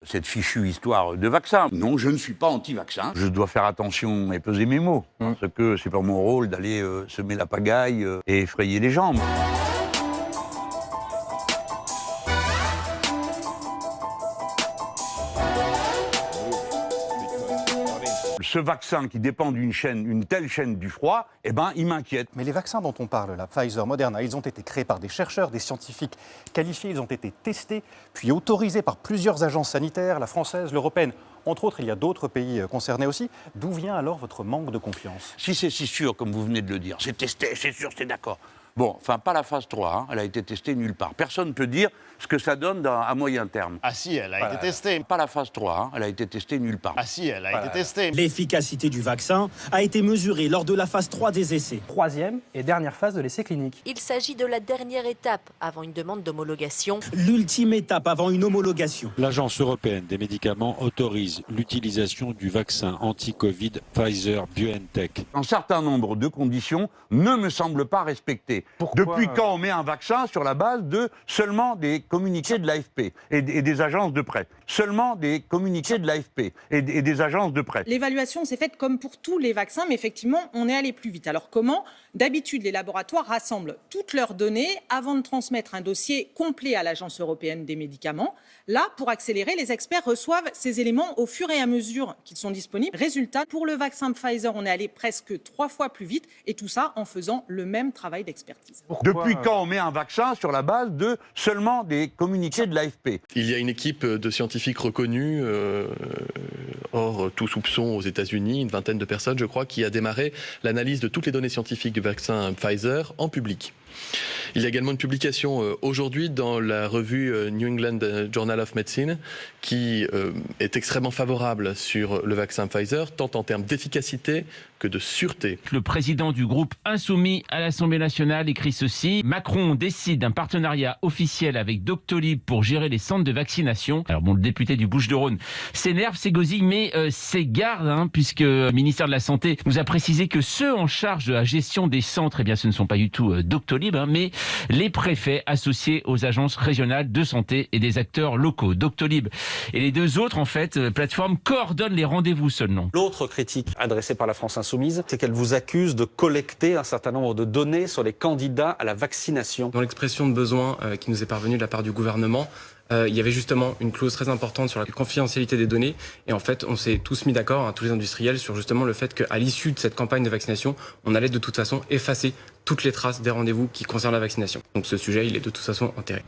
Cette fichue histoire de vaccin. Non, je ne suis pas anti-vaccin. Je dois faire attention et peser mes mots, parce que c'est pas mon rôle d'aller semer la pagaille et effrayer les gens. Ce vaccin qui dépend une telle chaîne du froid, eh ben, il m'inquiète. Mais les vaccins dont on parle, là, Pfizer, Moderna, ils ont été créés par des chercheurs, des scientifiques qualifiés, ils ont été testés, puis autorisés par plusieurs agences sanitaires, la française, l'européenne. Entre autres, il y a d'autres pays concernés aussi. D'où vient alors votre manque de confiance? Si c'est si sûr, comme vous venez de le dire, c'est testé, c'est sûr, c'est d'accord. Bon, enfin, pas la phase 3, hein, elle a été testée nulle part. Personne ne peut dire ce que ça donne à moyen terme. Ah si, elle a été testée. Pas la phase 3, hein, elle a été testée nulle part. Ah si, elle a été testée. L'efficacité du vaccin a été mesurée lors de la phase 3 des essais. Troisième et dernière phase de l'essai clinique. Il s'agit de la dernière étape avant une demande d'homologation. L'ultime étape avant une homologation. L'Agence européenne des médicaments autorise l'utilisation du vaccin anti-Covid Pfizer-BioNTech. Un certain nombre de conditions ne me semblent pas respectées. Depuis quand on met un vaccin sur la base de seulement des communiqués de l'AFP et des agences de presse? Seulement des communiqués de l'AFP et des agences de presse. L'évaluation s'est faite comme pour tous les vaccins, mais effectivement, on est allé plus vite. Alors comment? D'habitude, les laboratoires rassemblent toutes leurs données avant de transmettre un dossier complet à l'Agence européenne des médicaments. Là, pour accélérer, les experts reçoivent ces éléments au fur et à mesure qu'ils sont disponibles. Résultat, pour le vaccin Pfizer, on est allé presque 3 fois plus vite, et tout ça en faisant le même travail d'expertise. Depuis quand on met un vaccin sur la base de seulement des communiqués de l'AFP? Il y a une équipe de scientifiques reconnus, hors tout soupçon aux États-Unis, une vingtaine de personnes, je crois, qui a démarré l'analyse de toutes les données scientifiques du vaccin Pfizer en public. Il y a également une publication aujourd'hui dans la revue New England Journal of Medicine qui est extrêmement favorable sur le vaccin Pfizer, tant en termes d'efficacité que de sûreté. Le président du groupe Insoumis à l'Assemblée nationale écrit ceci: Macron décide d'un partenariat officiel avec Doctolib pour gérer les centres de vaccination. Alors bon, le député du Bouches-du-Rhône s'énerve, s'égosille, mais s'égarde, puisque le ministère de la Santé nous a précisé que ceux en charge de la gestion des centres, eh bien, ce ne sont pas du tout Doctolib, mais les préfets associés aux agences régionales de santé et des acteurs locaux. Doctolib et les deux autres, en fait, plateformes coordonnent les rendez-vous seulement. L'autre critique adressée par la France Insoumise, c'est qu'elle vous accuse de collecter un certain nombre de données sur les candidats à la vaccination. Dans l'expression de besoin qui nous est parvenue de la part du gouvernement, il y avait justement une clause très importante sur la confidentialité des données. Et en fait, on s'est tous mis d'accord, tous les industriels, sur justement le fait qu'à l'issue de cette campagne de vaccination, on allait de toute façon effacer toutes les traces des rendez-vous qui concernent la vaccination. Donc ce sujet, il est de toute façon enterré.